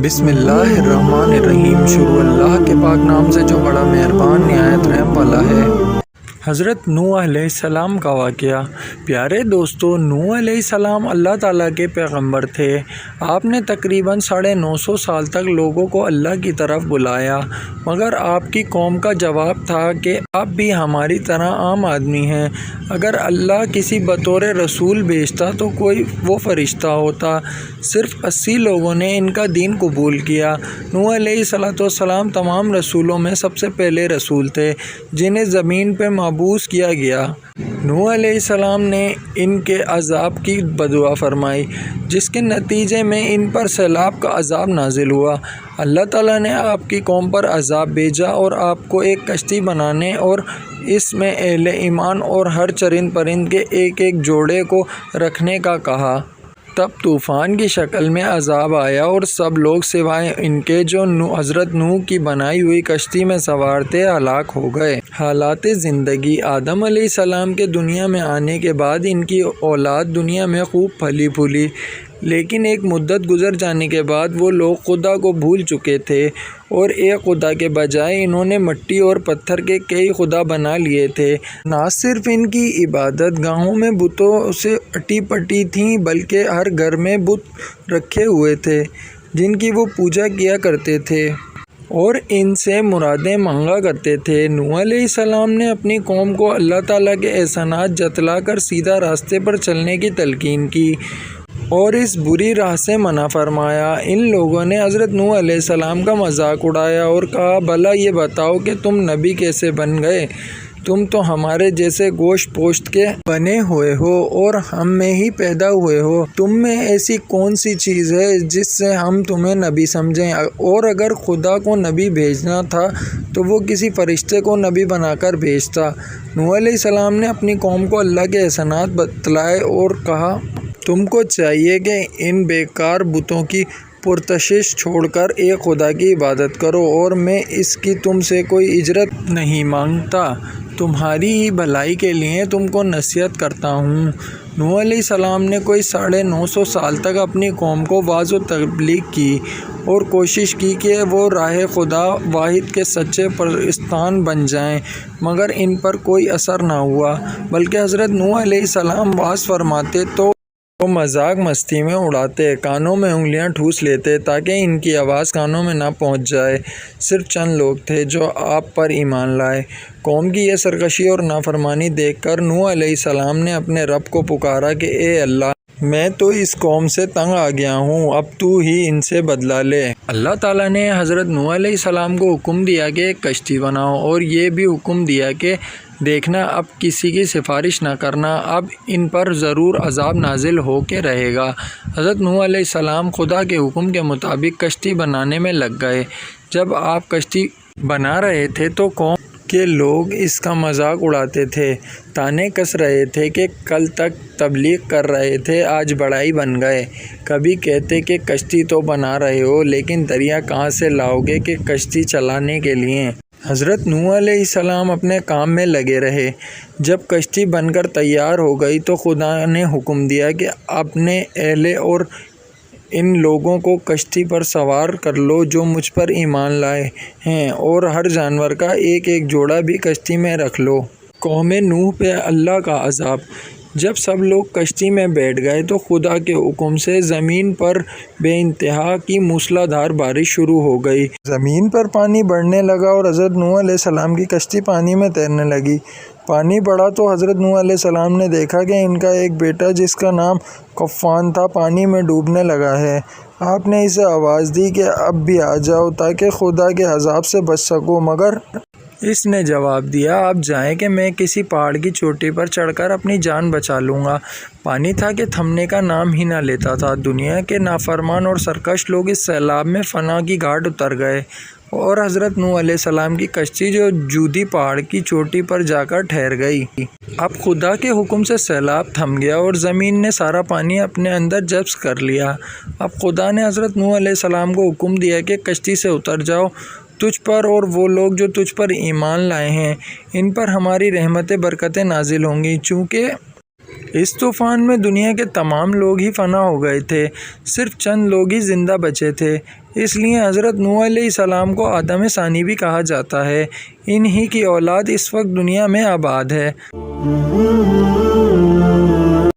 بسم اللہ الرحمن الرحیم۔ شروع اللہ کے پاک نام سے جو بڑا مہربان نہایت رحم والا ہے۔ حضرت نوح علیہ السلام کا واقعہ۔ پیارے دوستو، نوح علیہ السلام اللہ تعالیٰ کے پیغمبر تھے۔ آپ نے تقریباً 950 سال تک لوگوں کو اللہ کی طرف بلایا، مگر آپ کی قوم کا جواب تھا کہ آپ بھی ہماری طرح عام آدمی ہیں۔ اگر اللہ کسی بطور رسول بھیجتا تو کوئی وہ فرشتہ ہوتا۔ صرف 80 لوگوں نے ان کا دین قبول کیا۔ نوح علیہ السلام تمام رسولوں میں سب سے پہلے رسول تھے جنہیں زمین پہ مبعوث کیا گیا۔ نوح علیہ السلام نے ان کے عذاب کی بدعا فرمائی، جس کے نتیجے میں ان پر سیلاب کا عذاب نازل ہوا۔ اللہ تعالیٰ نے آپ کی قوم پر عذاب بھیجا اور آپ کو ایک کشتی بنانے اور اس میں اہل ایمان اور ہر چرند پرند کے ایک ایک جوڑے کو رکھنے کا کہا۔ تب طوفان کی شکل میں عذاب آیا اور سب لوگ سوائے ان کے جو حضرت نوح کی بنائی ہوئی کشتی میں سوار تھے ہلاک ہو گئے۔ حالات زندگی۔ آدم علیہ السلام کے دنیا میں آنے کے بعد ان کی اولاد دنیا میں خوب پھلی پھولی، لیکن ایک مدت گزر جانے کے بعد وہ لوگ خدا کو بھول چکے تھے اور ایک خدا کے بجائے انہوں نے مٹی اور پتھر کے کئی خدا بنا لیے تھے۔ نہ صرف ان کی عبادت گاہوں میں بتوں سے اٹی پٹی تھیں، بلکہ ہر گھر میں بت رکھے ہوئے تھے جن کی وہ پوجا کیا کرتے تھے اور ان سے مرادیں مانگا کرتے تھے۔ نوح علیہ السلام نے اپنی قوم کو اللہ تعالیٰ کے احسانات جتلا کر سیدھا راستے پر چلنے کی تلقین کی اور اس بری راہ سے منع فرمایا۔ ان لوگوں نے حضرت نوح علیہ السلام کا مذاق اڑایا اور کہا، بھلا یہ بتاؤ کہ تم نبی کیسے بن گئے؟ تم تو ہمارے جیسے گوشت پوشت کے بنے ہوئے ہو اور ہم میں ہی پیدا ہوئے ہو۔ تم میں ایسی کون سی چیز ہے جس سے ہم تمہیں نبی سمجھیں؟ اور اگر خدا کو نبی بھیجنا تھا تو وہ کسی فرشتے کو نبی بنا کر بھیجتا۔ نوح علیہ السلام نے اپنی قوم کو اللہ کے احسانات بتلائے اور کہا، تم کو چاہیے کہ ان بیکار بتوں کی پرستش چھوڑ کر ایک خدا کی عبادت کرو، اور میں اس کی تم سے کوئی اجرت نہیں مانگتا، تمہاری ہی بھلائی کے لیے تم کو نصیحت کرتا ہوں۔ نوح علیہ السلام نے کوئی 950 سال تک اپنی قوم کو وعظ و تبلیغ کی اور کوشش کی کہ وہ راہ خدا واحد کے سچے پرستان بن جائیں، مگر ان پر کوئی اثر نہ ہوا، بلکہ حضرت نوح علیہ السلام وعظ فرماتے تو وہ مذاق مستی میں اڑاتے، کانوں میں انگلیاں ٹھوس لیتے تاکہ ان کی آواز کانوں میں نہ پہنچ جائے۔ صرف چند لوگ تھے جو آپ پر ایمان لائے۔ قوم کی یہ سرکشی اور نافرمانی دیکھ کر نوح علیہ السلام نے اپنے رب کو پکارا کہ اے اللہ، میں تو اس قوم سے تنگ آ گیا ہوں، اب تو ہی ان سے بدلہ لے۔ اللہ تعالیٰ نے حضرت نوح علیہ السلام کو حکم دیا کہ ایک کشتی بناؤ اور یہ بھی حکم دیا کہ دیکھنا اب کسی کی سفارش نہ کرنا، اب ان پر ضرور عذاب نازل ہو کے رہے گا۔ حضرت نوح علیہ السلام خدا کے حکم کے مطابق کشتی بنانے میں لگ گئے۔ جب آپ کشتی بنا رہے تھے تو قوم کے لوگ اس کا مذاق اڑاتے تھے، تانے کس رہے تھے کہ کل تک تبلیغ کر رہے تھے، آج بڑائی بن گئے۔ کبھی کہتے کہ کشتی تو بنا رہے ہو، لیکن دریا کہاں سے لاؤ گے کہ کشتی چلانے کے لیے؟ حضرت نوح علیہ السلام اپنے کام میں لگے رہے۔ جب کشتی بن کر تیار ہو گئی تو خدا نے حکم دیا کہ اپنے اہل اور ان لوگوں کو کشتی پر سوار کر لو جو مجھ پر ایمان لائے ہیں، اور ہر جانور کا ایک ایک جوڑا بھی کشتی میں رکھ لو۔ قوم نوح پہ اللہ کا عذاب۔ جب سب لوگ کشتی میں بیٹھ گئے تو خدا کے حکم سے زمین پر بے انتہا کی موسلا دھار بارش شروع ہو گئی۔ زمین پر پانی بڑھنے لگا اور حضرت نوح علیہ السلام کی کشتی پانی میں تیرنے لگی۔ پانی بڑھا تو حضرت نوح علیہ السلام نے دیکھا کہ ان کا ایک بیٹا جس کا نام قفان تھا پانی میں ڈوبنے لگا ہے۔ آپ نے اسے آواز دی کہ اب بھی آ جاؤ تاکہ خدا کے عذاب سے بچ سکو، مگر اس نے جواب دیا، آپ جائیں کہ میں کسی پہاڑ کی چوٹی پر چڑھ کر اپنی جان بچا لوں گا۔ پانی تھا کہ تھمنے کا نام ہی نہ لیتا تھا۔ دنیا کے نافرمان اور سرکش لوگ اس سیلاب میں فنا کی گھاٹ اتر گئے اور حضرت نوح علیہ السلام کی کشتی جو جودی پہاڑ کی چوٹی پر جا کر ٹھہر گئی۔ اب خدا کے حکم سے سیلاب تھم گیا اور زمین نے سارا پانی اپنے اندر جذب کر لیا۔ اب خدا نے حضرت نوح علیہ السلام کو حکم دیا کہ کشتی سے اتر جاؤ، تجھ پر اور وہ لوگ جو تجھ پر ایمان لائے ہیں ان پر ہماری رحمتیں برکتیں نازل ہوں گی، چونکہ اس طوفان میں دنیا کے تمام لوگ ہی فنا ہو گئے تھے، صرف چند لوگ ہی زندہ بچے تھے۔ اس لیے حضرت نوح علیہ السلام کو آدم ثانی بھی کہا جاتا ہے۔ انہی کی اولاد اس وقت دنیا میں آباد ہے۔